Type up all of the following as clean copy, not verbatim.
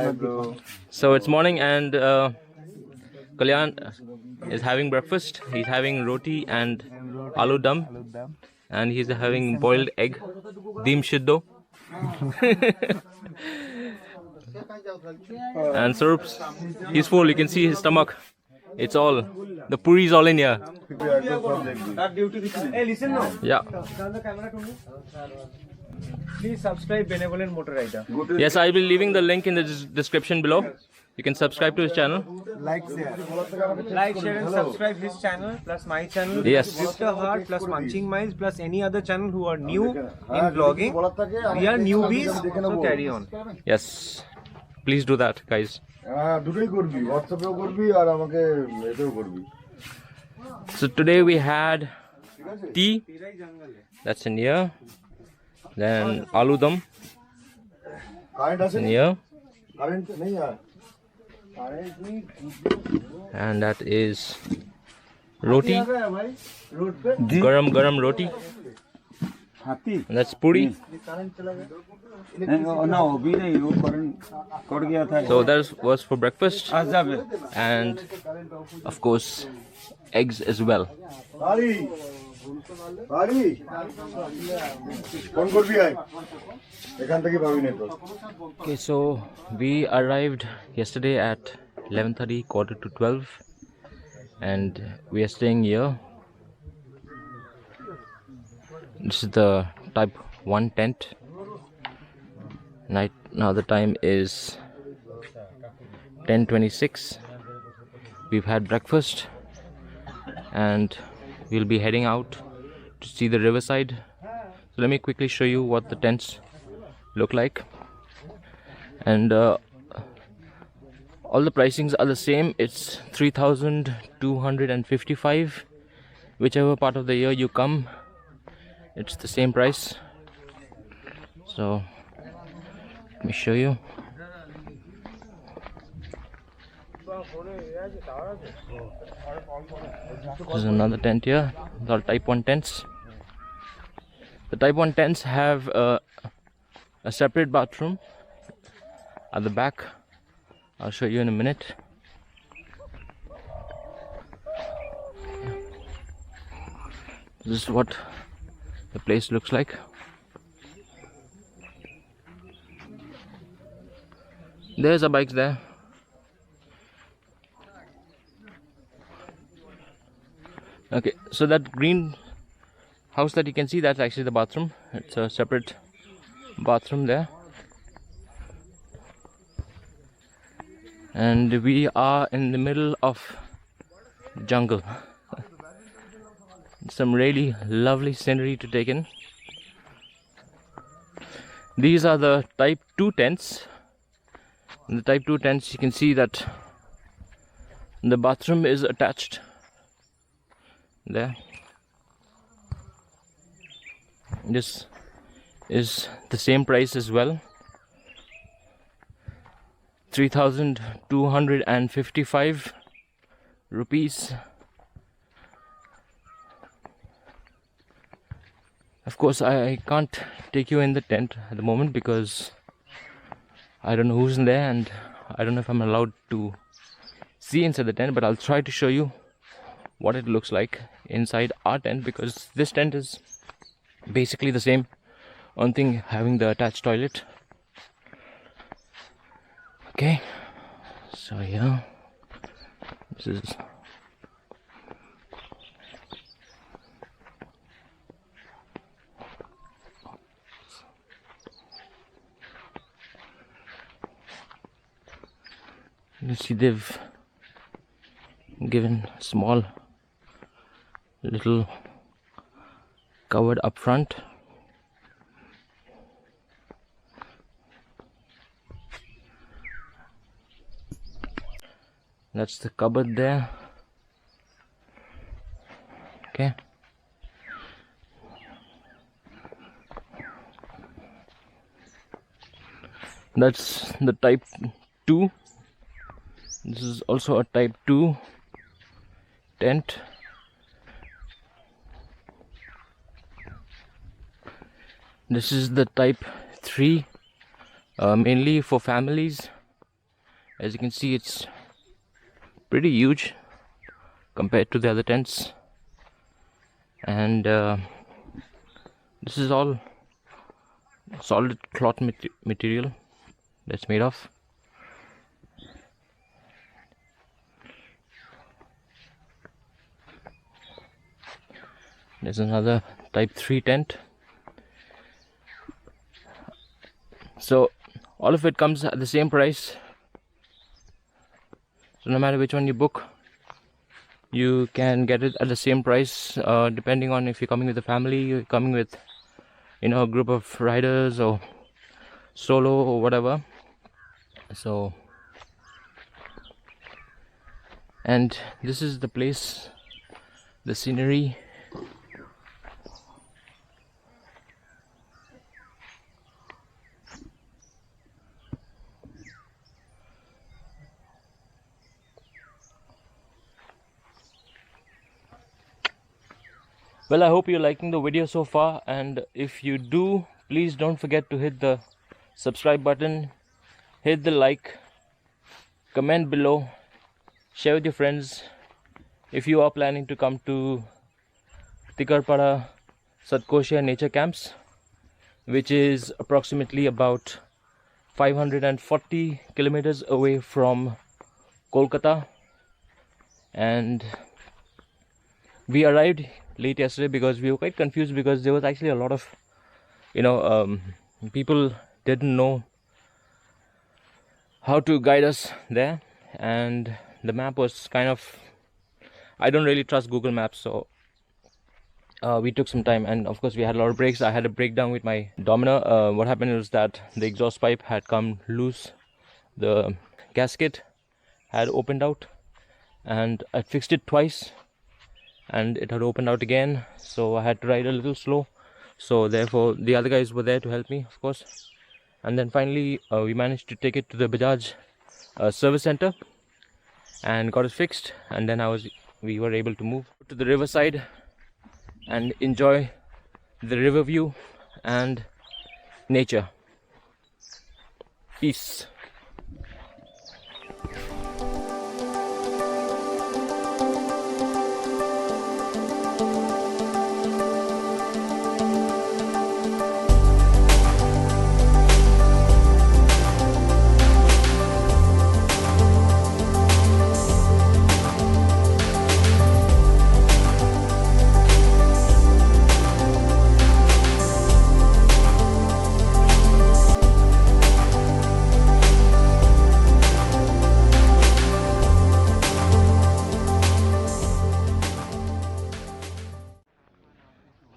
Hi, bro. So it's morning and Kalyan is having breakfast. He's having roti and aloo dum, and he's having boiled egg, dim shiddo. And Surup's, he's full. You can see his stomach. It's all, the puri's all in here. Hey, listen now. Yeah. Turn the camera to me. Please subscribe Benevolent MotoRider. Yes, I'll be leaving the link in the description below. You can subscribe to his channel. Like, share and subscribe his channel plus my channel. Yes. Mr. Hart plus Munching Miles plus any other channel who are new in vlogging. We are newbies, so carry on. Yes. Please do that, guys. So today we had tea. That's in here. Then aloo dum. In here. And that is roti. Garam roti. And that's puri. So that was for breakfast. And of course, eggs as well. Okay, so we arrived yesterday at 11:30, quarter to 12, and we are staying here. This is the type 1 tent. Now the time is 10:26. We've had breakfast and we'll be heading out to see the riverside. So let me quickly show you what the tents look like. And all the pricings are the same. It's 3,255. Whichever part of the year you come, it's the same price. So let me show you. There's another tent here. These are type 1 tents. The type 1 tents have a separate bathroom at the back. I'll show you in a minute. This is what the place looks like. There's our bikes there. Okay, so that green house that you can see, that's actually the bathroom. It's a separate bathroom there. And we are in the middle of jungle. Some really lovely scenery to take in. These are the type 2 tents. In the type 2 tents, you can see that the bathroom is attached there. This is the same price as well, 3,255 rupees. Of course, I can't take you in the tent at the moment because I don't know who's in there and I don't know if I'm allowed to see inside the tent, but I'll try to show you what it looks like inside our tent, because this tent is basically the same, one thing having the attached toilet. Okay, so yeah, this is you see they've given small little cupboard up front. That's the cupboard there. Okay. That's the type 2. This is also a type 2 tent. This is the type 3, mainly for families As you can see, it's pretty huge compared to the other tents, and this is all solid cloth material that's made of. There's another type 3 tent. So all of it comes at the same price, so no matter which one you book, you can get it at the same price, depending on if you're coming with a family, you're coming with, you know, a group of riders, or solo, or whatever. So, and this is the place, the scenery. Well, I hope you're liking the video so far, and if you do, please don't forget to hit the subscribe button, hit the like, comment below, share with your friends if you are planning to come to Tikarpada Satkosia Nature Camps, which is approximately about 540 kilometers away from Kolkata. And we arrived late yesterday because we were quite confused, because there was actually a lot of, you know, people didn't know how to guide us there, and the map was kind of, I don't really trust Google Maps, so we took some time, and of course we had a lot of breaks. I had a breakdown with my Domino. What happened was that the exhaust pipe had come loose, the gasket had opened out, and I fixed it twice, and it had opened out again, so I had to ride a little slow. So therefore the other guys were there to help me, of course. And then finally we managed to take it to the Bajaj service center and got it fixed, and then we were able to move to the riverside and enjoy the river view and nature. Peace.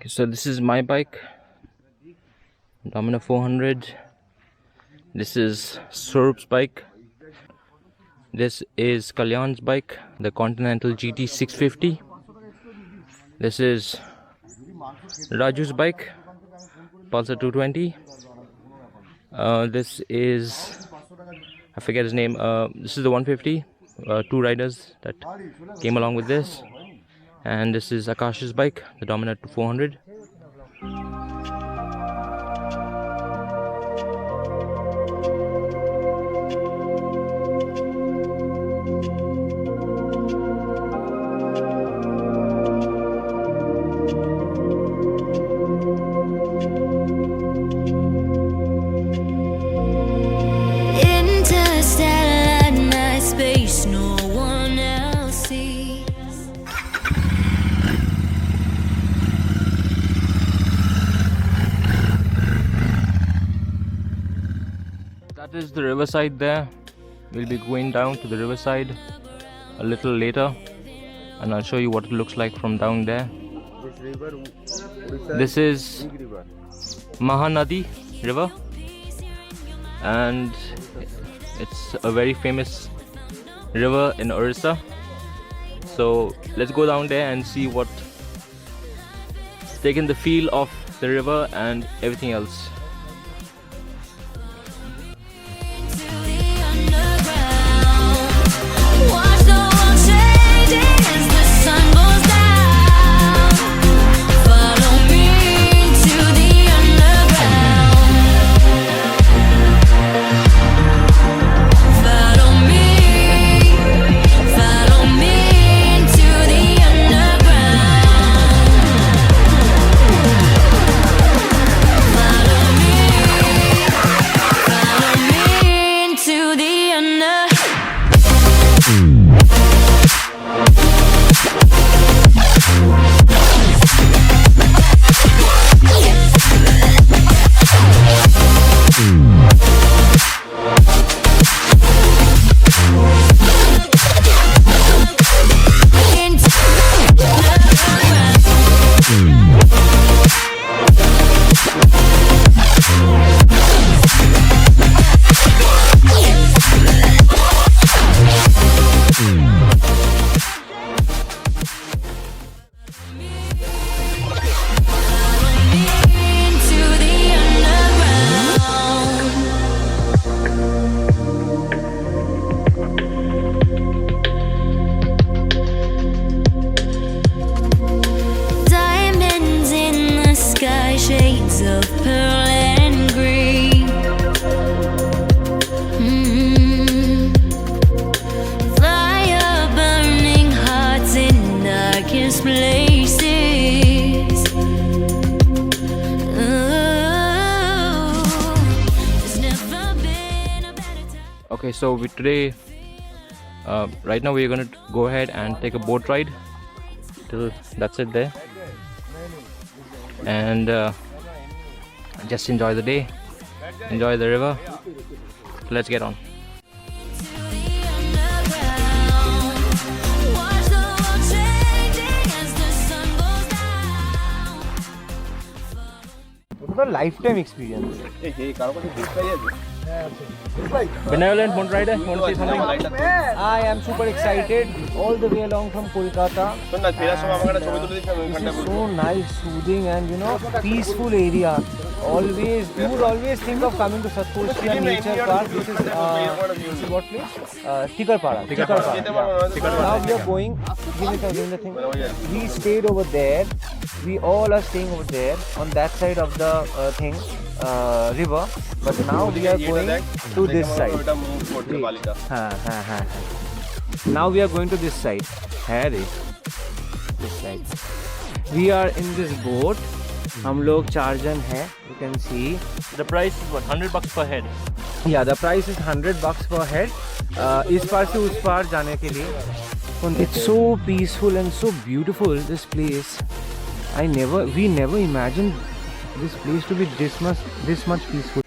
So this is my bike, Domino 400. This is Swarup's bike. This is Kalyan's bike, the Continental GT 650. This is Raju's bike, Pulsar 220. This is, I forget his name, this is the 150, two riders that came along with this. And this is Akash's bike, the Dominant 400. That is the riverside there. We'll be going down to the riverside a little later, and I'll show you what it looks like from down there. This is Mahanadi river, and it's a very famous river in Odisha. So let's go down there and see what, taking the feel of the river and everything else. Follow me Okay, so today, right now we're gonna go ahead and take a boat ride till that's it there, and just enjoy the day, enjoy the river. Let's get on. It's a lifetime experience. Benevolent MotoRider, want to say something? I am super excited all the way along from Kolkata. This is so nice, soothing, and peaceful area. Always, you would always think of coming to Satkosia Nature Park. This is what place? Tikarpada. Now we are going. Give me the thing. We stayed over there. We all are staying over there on that side of the river. But now we are going to this side. Now we are going to this side. Harry. This side. We are in this boat. हम लोग 4 जन हैं. You can see. The price is what, $100 per head? Yeah, the price is $100 per head. इस पार से उस पार जाने के लिए. It's so peaceful and so beautiful, this place. We never imagined this place to be this much peaceful.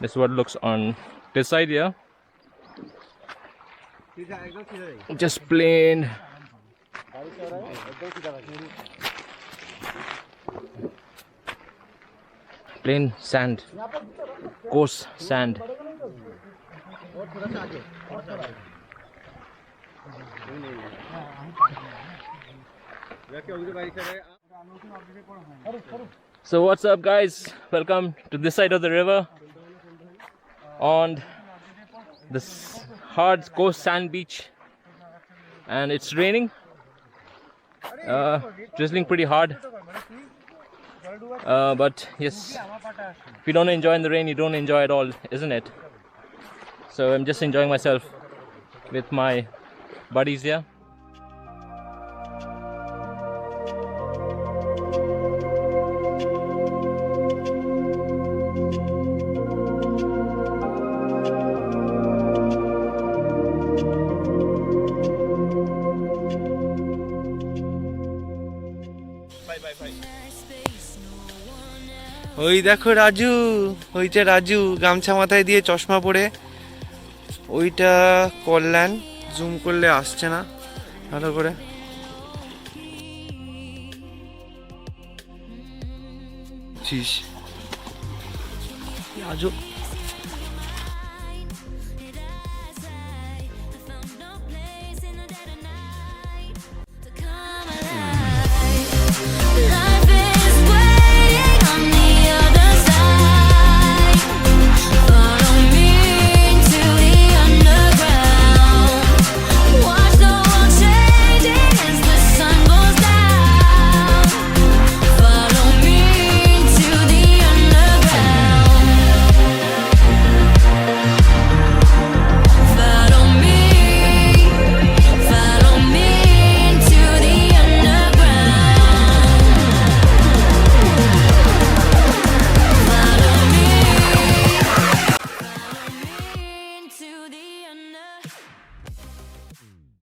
This is what it looks on this side here. Just plain sand, coarse sand. So what's up, guys? Welcome to this side of the river on this hard coarse sand beach, and it's raining, drizzling pretty hard, but yes, if you don't enjoy in the rain, you don't enjoy at all, isn't it? So I'm just enjoying myself with my buddies here. ওই দেখো রাজু, ওইটা রাজু গামছা মাথায় দিয়ে চশমা পরে, ওইটা কল্যাণ, zoom করলে আসছে না ভালো করে। आजो